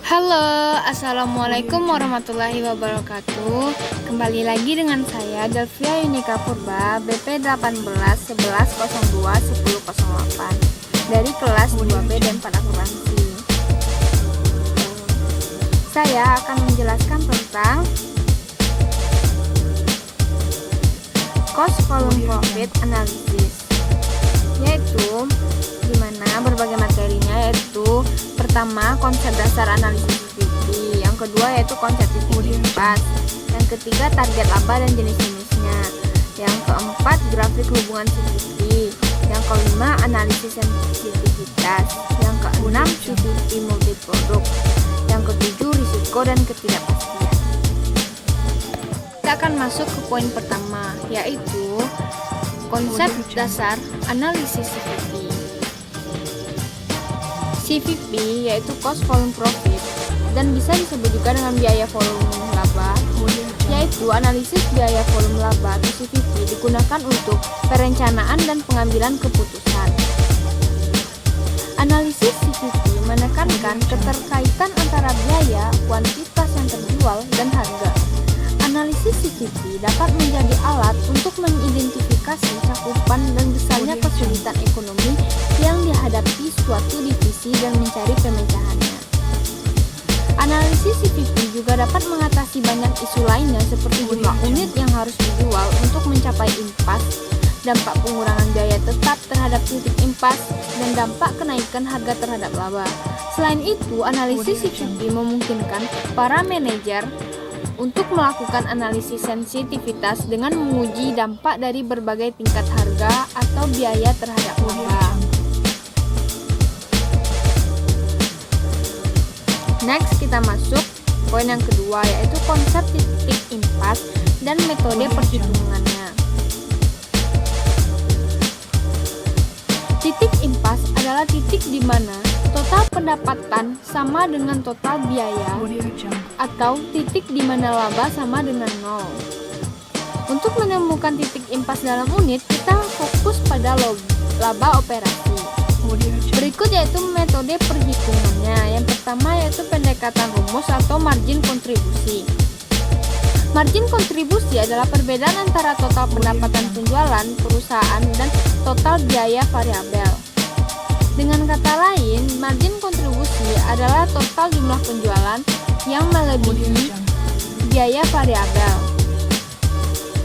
Halo, Assalamualaikum warahmatullahi wabarakatuh. Kembali lagi dengan saya Delvia Yunika Purba, BP 18 11 02 10 08 dari kelas 2B dan 4 akuntansi. Saya akan menjelaskan tentang cost volume profit analysis, yaitu dimana berbagai materinya, yaitu pertama konsep dasar analisis CVP, yang kedua yaitu konsep titik impas, yang ketiga target laba dan jenis-jenisnya, yang keempat grafik hubungan CVP, yang kelima analisis sensitivitas, yang keenam CVP multiproduk, yang ketujuh risiko dan ketidakpastian. Kita akan masuk ke poin pertama, yaitu konsep dasar analisis CVP. CVP yaitu cost volume profit, dan bisa disebut juga dengan biaya volume laba, yaitu analisis biaya volume laba atau CVP digunakan untuk perencanaan dan pengambilan keputusan. Analisis CVP menekankan keterkaitan antara biaya, kuantitas yang terjual, dan harga. Analisis CVP dapat menjadi alat untuk mengidentifikasi cakupan dan besarnya kesulitan ekonomi yang dihadapi suatu divisi dan mencari pemecahannya. Analisis CVP juga dapat mengatasi banyak isu lainnya seperti jumlah unit yang harus dijual untuk mencapai impas, dampak pengurangan biaya tetap terhadap titik impas, dan dampak kenaikan harga terhadap laba. Selain itu, analisis CVP memungkinkan para manajer untuk melakukan analisis sensitivitas dengan menguji dampak dari berbagai tingkat harga atau biaya terhadap laba. Next, kita masuk poin yang kedua, yaitu konsep titik impas dan metode perhitungannya. Titik impas adalah titik di mana total pendapatan sama dengan total biaya, atau titik di mana laba sama dengan 0. Untuk menemukan titik impas dalam unit, kita fokus pada laba operasi. Berikut yaitu metode perhitungannya. Yang pertama yaitu pendekatan rumus atau margin kontribusi. Margin kontribusi adalah perbedaan antara total pendapatan penjualan perusahaan dan total biaya variabel. Dengan kata lain, margin kontribusi adalah total jumlah penjualan yang melebihi biaya variabel.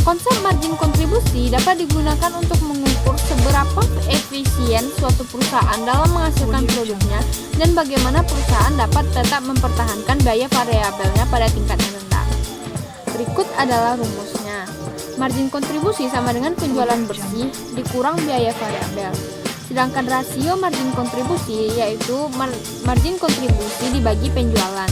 Konsep margin kontribusi dapat digunakan untuk mengukur seberapa efisien suatu perusahaan dalam menghasilkan produknya dan bagaimana perusahaan dapat tetap mempertahankan biaya variabelnya pada tingkat yang rendah. Berikut adalah rumusnya. Margin kontribusi sama dengan penjualan bersih dikurang biaya variabel. Sedangkan rasio margin kontribusi yaitu margin kontribusi dibagi penjualan.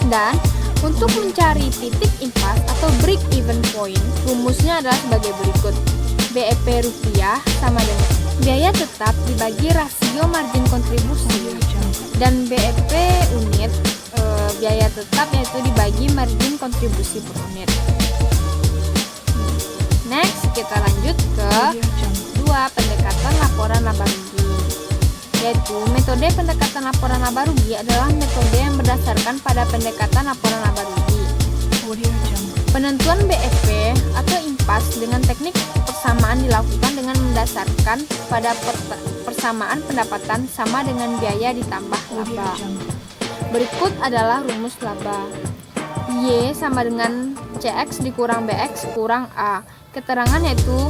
Dan untuk mencari titik impas atau break even point, rumusnya adalah sebagai berikut. BEP rupiah sama dengan biaya tetap dibagi rasio margin kontribusi, dan BEP unit biaya tetap yaitu dibagi margin kontribusi per unit. Next, kita lanjut ke pendekatan laporan laba rugi, yaitu metode pendekatan laporan laba rugi adalah metode yang berdasarkan pada pendekatan laporan laba rugi. Penentuan BEP atau impas dengan teknik persamaan dilakukan dengan mendasarkan pada persamaan pendapatan sama dengan biaya ditambah laba. Berikut adalah rumus laba. Y sama dengan CX dikurang BX kurang A. Keterangan yaitu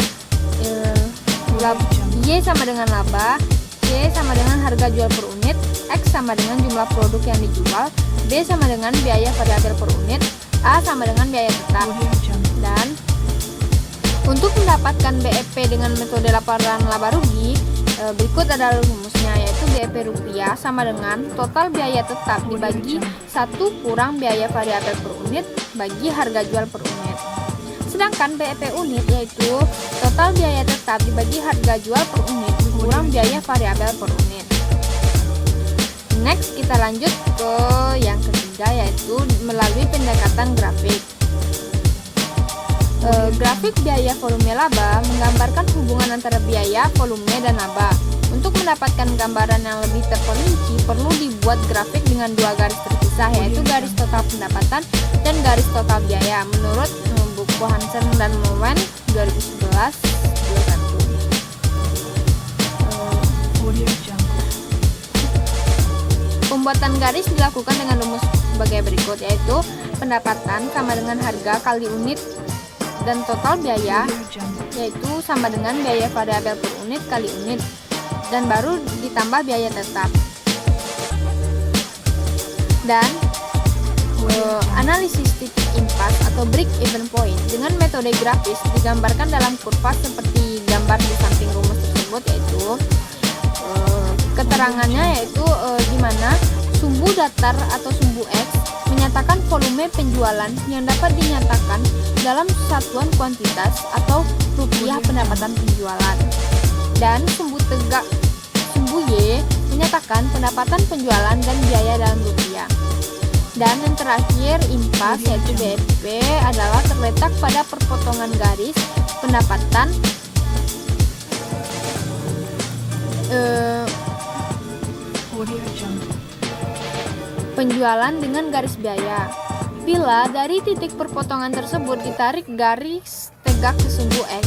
Y sama dengan laba, C sama dengan harga jual per unit, X sama dengan jumlah produk yang dijual, B sama dengan biaya variabel per unit, A sama dengan biaya tetap. Dan untuk mendapatkan BEP dengan metode laporan laba rugi, berikut adalah rumusnya, yaitu BEP rupiah sama dengan total biaya tetap dibagi 1 kurang biaya variabel per unit bagi harga jual per unit. Sedangkan BEP unit yaitu total biaya tetap dibagi harga jual per unit dikurang biaya variabel per unit. Next, kita lanjut ke yang ketiga, yaitu melalui pendekatan grafik. Grafik biaya volume laba menggambarkan hubungan antara biaya, volume, dan laba. Untuk mendapatkan gambaran yang lebih terperinci, perlu dibuat grafik dengan dua garis terpisah, yaitu garis total pendapatan dan garis total biaya menurut buku Hansen dan Mowen 2011-21. Pembuatan garis dilakukan dengan rumus sebagai berikut, yaitu pendapatan sama dengan harga kali unit dan total biaya yaitu sama dengan biaya variabel per unit kali unit, dan baru ditambah biaya tetap. Dan analisis titik impas atau break even point dengan metode grafis digambarkan dalam kurva seperti gambar di samping rumus tersebut, yaitu keterangannya yaitu di mana sumbu datar atau sumbu X menyatakan volume penjualan yang dapat dinyatakan dalam satuan kuantitas atau rupiah pendapatan penjualan, dan sumbu tegak sumbu Y menyatakan pendapatan penjualan dan biaya dalam rupiah. Dan yang terakhir impas yaitu BEP adalah terletak pada perpotongan garis pendapatan penjualan dengan garis biaya. Bila dari titik perpotongan tersebut ditarik garis tegak ke sumbu X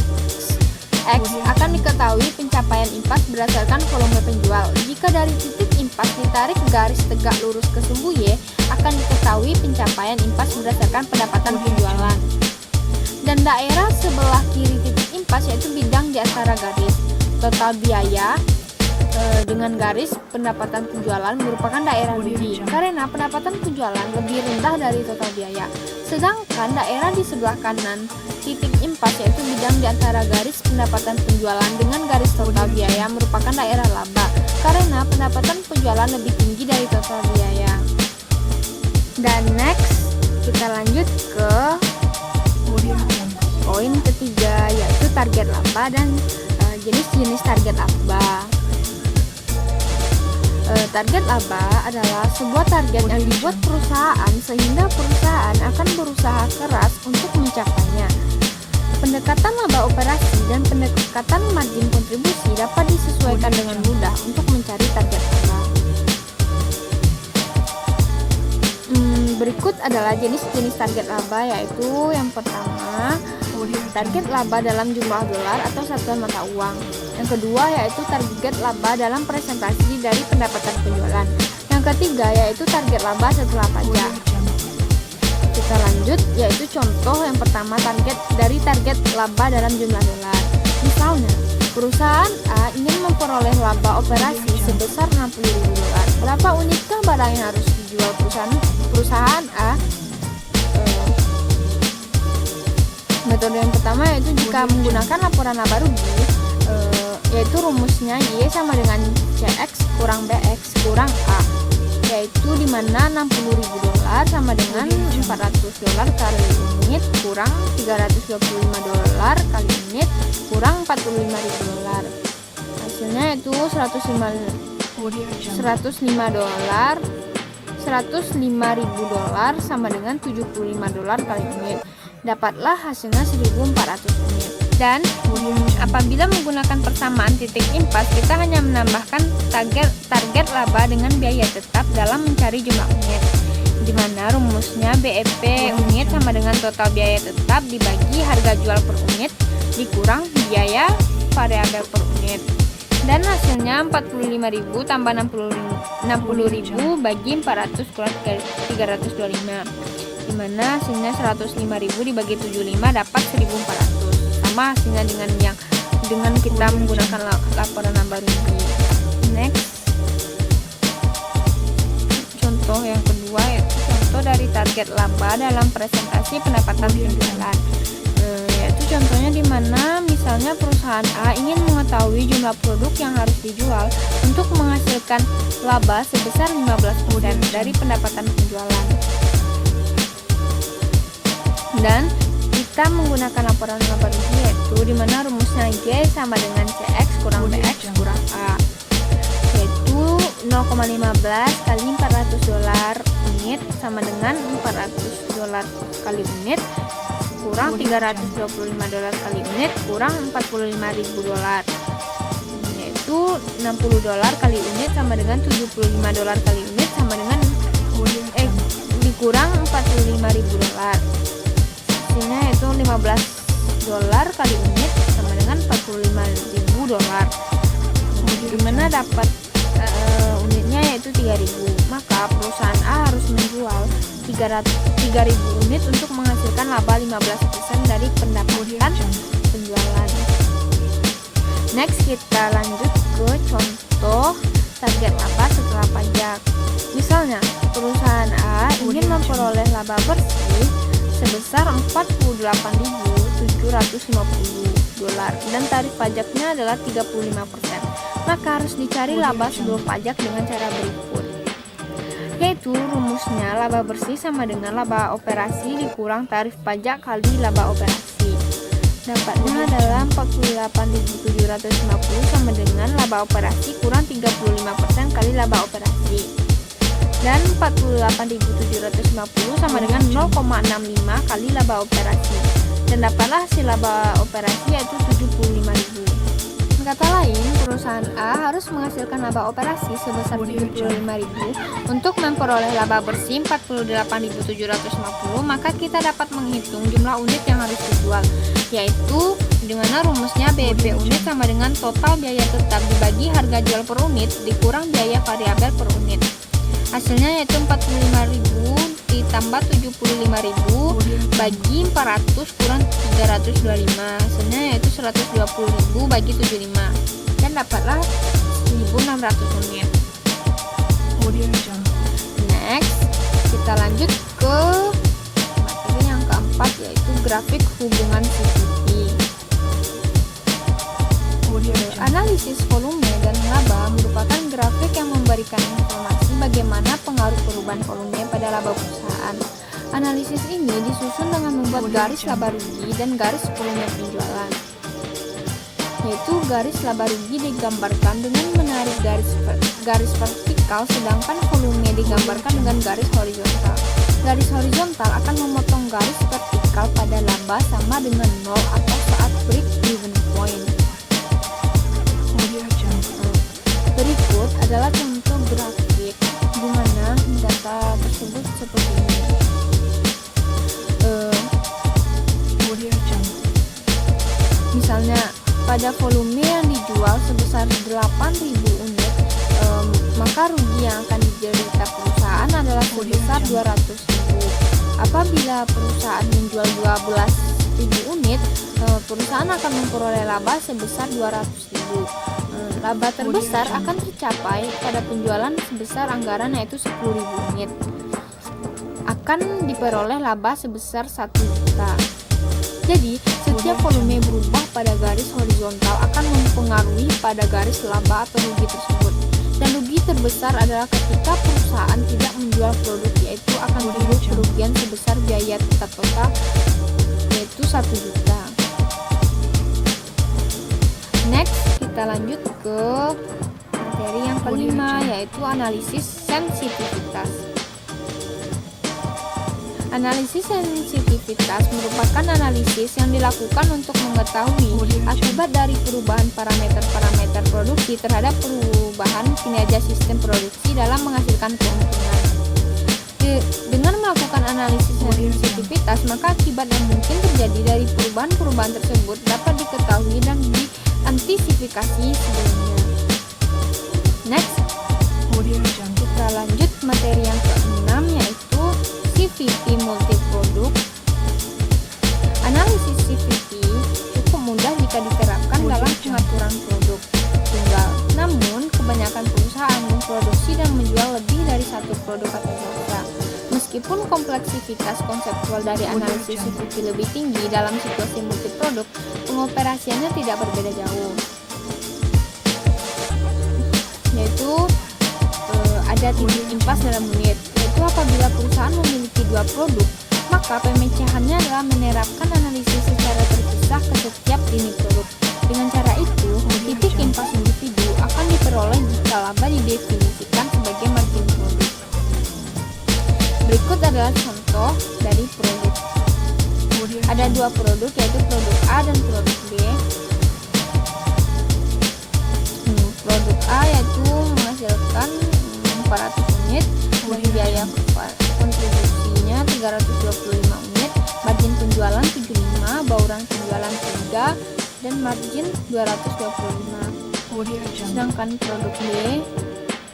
akan diketahui pencapaian impas berdasarkan volume penjual. Jika dari titik impas ditarik garis tegak lurus ke sumbu Y, akan diketahui pencapaian impas berdasarkan pendapatan penjualan. Dan daerah sebelah kiri titik impas yaitu bidang di antara garis total biaya dengan garis pendapatan penjualan merupakan daerah rugi karena pendapatan penjualan lebih rendah dari total biaya. Sedangkan daerah di sebelah kanan titik impas yaitu bidang di antara garis pendapatan penjualan dengan garis total biaya merupakan daerah laba karena pendapatan penjualan lebih tinggi dari total biaya. Dan next kita lanjut ke poin ketiga, yaitu target laba dan jenis-jenis target laba. Target laba adalah sebuah target yang dibuat perusahaan sehingga perusahaan akan berusaha keras untuk mencapainya. Pendekatan laba operasi dan pendekatan margin kontribusi dapat disesuaikan dengan mudah untuk mencari target laba. Berikut adalah jenis-jenis target laba, yaitu yang pertama target laba dalam jumlah dolar atau satuan mata uang. Yang kedua yaitu target laba dalam presentasi dari pendapatan penjualan. Yang ketiga yaitu target laba setelah pajak. Kita lanjut, yaitu contoh yang pertama target laba dalam jumlah dolar. Misalnya, perusahaan A ingin memperoleh laba operasi sebesar 60.000 dolar. Berapa unitkah barang yang harus dijual perusahaan A? Metode yang pertama yaitu jika menggunakan laporan laba rugi, yaitu rumusnya Y sama dengan CX kurang BX kurang A, yaitu dimana 60.000 dolar sama dengan 400 dolar kali unit kurang 325 dolar kali unit kurang 45.000 dolar. Hasilnya itu 105.000 dolar sama dengan 75 dolar kali unit. Dapatlah hasilnya 1.400 unit. Dan apabila menggunakan persamaan titik impas, kita hanya menambahkan target laba dengan biaya tetap dalam mencari jumlah unit, di mana rumusnya BEP unit sama dengan total biaya tetap dibagi harga jual per unit dikurang biaya variabel per unit. Dan hasilnya 45.000 tambah 60.000 bagi 400 kurang 325, di mana hasilnya 105.000 dibagi 75 dapat 1.400. Sama hasilnya dengan kita menggunakan laporan laba rugi. Next, contoh yang kedua yaitu contoh dari target laba dalam presentasi pendapatan penjualan. Yaitu contohnya di mana misalnya perusahaan A ingin mengetahui jumlah produk yang harus dijual untuk menghasilkan laba sebesar 15% dari pendapatan penjualan. Dan kita menggunakan laporan laba rugi yaitu di mana rumusnya Y sama dengan CX kurang BX kurang A, yaitu 0,15 kali 400 dolar unit sama dengan 400 dolar kali unit kurang 325 dolar kali unit kurang 45.000 dolar, yaitu 60 dolar kali unit sama dengan 75 dolar kali unit sama dengan dikurang $45.000. Hasilnya yaitu $15 kali unit sama dengan $45.000. Dimana dapat unitnya yaitu 3.000. Maka perusahaan A harus menjual 3.000 unit untuk menghasilkan laba 15% dari pendapatan penjualan. Next, kita lanjut ke contoh target laba setelah pajak. Misalnya, perusahaan A ingin memperoleh laba bersih sebesar $48.750 dan tarif pajaknya adalah 35%. Maka harus dicari laba sebelum pajak dengan cara berikut, yaitu rumusnya laba bersih sama dengan laba operasi dikurang tarif pajak kali laba operasi. Dapatnya adalah 48.750 sama dengan laba operasi kurang 35% kali laba operasi, dan 48.750 sama dengan 0,65 kali laba operasi, dan dapatlah hasil laba operasi yaitu 75.000. Kata lain, perusahaan A harus menghasilkan laba operasi sebesar 75.000 untuk memperoleh laba bersih 48.750. Maka kita dapat menghitung jumlah unit yang harus dijual, yaitu dengan rumusnya BEP unit sama dengan total biaya tetap dibagi harga jual per unit dikurang biaya variabel per unit. Hasilnya yaitu 45.000 ditambah 75.000 bagi 400 kurang 325. Hasilnya yaitu 120.000 bagi 75, dan dapatlah 1.600 unit. Next, kita lanjut ke materi yang keempat, yaitu grafik hubungan CVP. Analisis volume dan laba merupakan grafik yang memberikan informasi bagaimana pengaruh perubahan volume pada laba perusahaan. Analisis ini disusun dengan membuat garis laba rugi dan garis volume penjualan, yaitu garis laba rugi digambarkan dengan menarik garis vertikal, sedangkan volume digambarkan dengan garis horizontal. Garis horizontal akan memotong garis vertikal pada laba sama dengan 0 atau saat break even point. Berikut adalah contoh grafik di mana data tersebut seperti ini. Misalnya, pada volume yang dijual sebesar 8.000 unit, maka rugi yang akan diderita perusahaan adalah sebesar 200.000. Apabila perusahaan menjual 12.000 unit, perusahaan akan memperoleh laba sebesar 200.000. Laba terbesar akan tercapai pada penjualan sebesar anggaran yaitu 10.000 unit. Akan diperoleh laba sebesar 1 juta. Jadi, setiap volume berubah pada garis horizontal akan mempengaruhi pada garis laba atau rugi tersebut. Dan rugi terbesar adalah ketika perusahaan tidak menjual produk, yaitu akan timbul kerugian sebesar biaya tetap total yaitu 1 juta. Next, kita lanjut ke materi yang kelima, yaitu analisis sensitivitas. Analisis sensitivitas merupakan analisis yang dilakukan untuk mengetahui akibat dari perubahan parameter-parameter produksi terhadap perubahan kinerja sistem produksi dalam menghasilkan keuntungan. Dengan melakukan analisis sensitivitas, maka akibat yang mungkin terjadi dari perubahan-perubahan tersebut dapat diketahui dan diantisipasi sebelumnya. Next, kita lanjut materi yang ke-6, yaitu CVP multiproduk. Analisis CVP cukup mudah jika diterapkan dalam pengaturan produk tunggal. Namun, kebanyakan perusahaan memproduksi dan menjual lebih dari satu produk atau jasa. Meskipun kompleksitas konseptual dari analisis CVP lebih tinggi dalam situasi multiproduk, pengoperasiannya tidak berbeda jauh. Yaitu ada titik impas dalam unit, yaitu apabila perusahaan memiliki 2 produk, maka pemecahannya adalah menerapkan analisis secara terpisah ke setiap lini produk. Dengan cara itu, titik impas individu akan diperoleh jika laba didefinisikan sebagai margin produk. Berikut adalah contoh dari produk. Ada 2 produk, yaitu produk A dan produk B. Produk A yaitu menghasilkan 400 unit dengan biaya kontribusi 325 unit, margin penjualan 75, bauran penjualan 3, dan margin 225. Sedangkan produk B,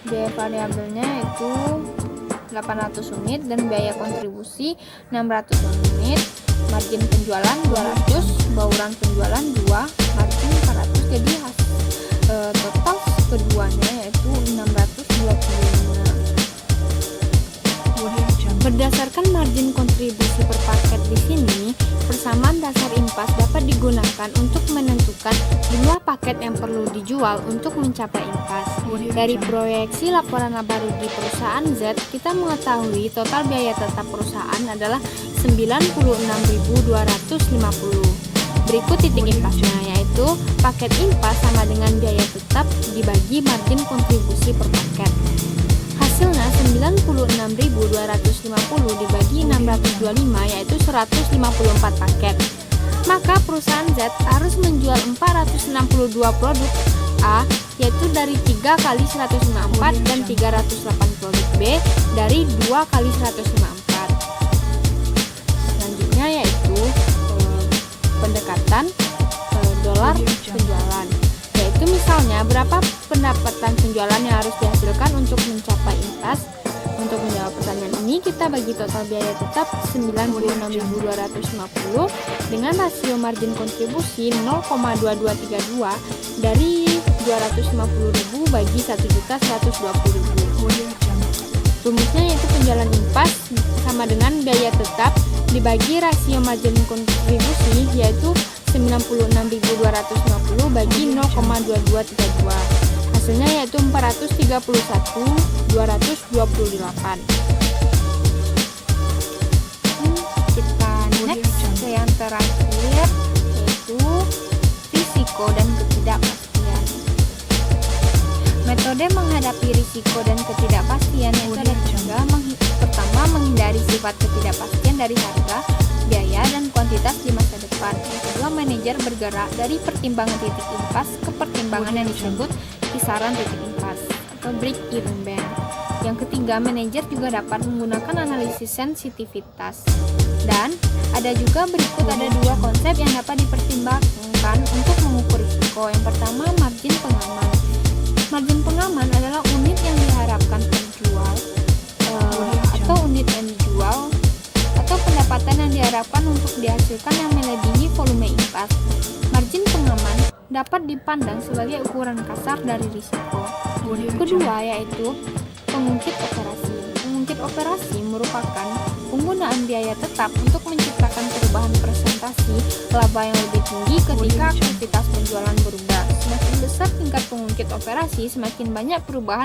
biaya variabelnya itu 800 unit dan biaya kontribusi 600 unit, margin penjualan 200, bauran penjualan 2, margin 400. Jadi total keduanya yaitu 625. Berdasarkan margin kontribusi per paket di sini, persamaan dasar impas dapat digunakan untuk menentukan jumlah paket yang perlu dijual untuk mencapai impas. Dari proyeksi laporan laba rugi perusahaan Z, kita mengetahui total biaya tetap perusahaan adalah 96.250. Berikut titik impasnya, yaitu paket impas sama dengan biaya tetap dibagi margin kontribusi per paket. Hasilnya 96.250 dibagi 625, yaitu 154 paket. Maka perusahaan Z harus menjual 462 produk A, yaitu dari 3 kali 154, dan 308 produk B dari 2 kali 154. Selanjutnya yaitu pendekatan dolar penjualan, yaitu misalnya berapa pendapatan penjualan yang harus dihasilkan untuk mencapai impas. Untuk menjawab pertanyaan ini, kita bagi total biaya tetap 96.250 dengan rasio margin kontribusi 0,2232 dari 250.000 bagi 1.120.000. Rumusnya yaitu penjualan impas sama dengan biaya tetap dibagi rasio margin kontribusi, yaitu 96.250 bagi 0,2232. Hasilnya yaitu 431.228. Kita next ke yang terakhir, yaitu risiko dan ketidakpastian. Metode menghadapi risiko dan ketidakpastian yaitu ada tiga. Pertama, menghindari sifat ketidakpastian dari harga, biaya, dan kuantitas di masa depan. Yang kedua, manajer bergerak dari pertimbangan titik impas ke pertimbangan yang disebut kisaran titik impas atau break even band. Yang ketiga, manajer juga dapat menggunakan analisis sensitivitas. Dan ada juga berikut ada dua konsep yang dapat dipertimbangkan untuk mengukur risiko. Yang pertama, margin pengaman. Margin pengaman adalah unit yang diharapkan penjual atau unit yang dijual atau pendapatan yang diharapkan untuk dihasilkan yang melebihi volume impas. Margin pengaman dapat dipandang sebagai ukuran kasar dari risiko. Kedua yaitu pengungkit operasi. Pengungkit operasi merupakan penggunaan biaya tetap untuk menciptakan perubahan presentasi laba yang lebih tinggi ketika aktivitas penjualan berubah. Semakin besar tingkat pengungkit operasi, semakin banyak perubahan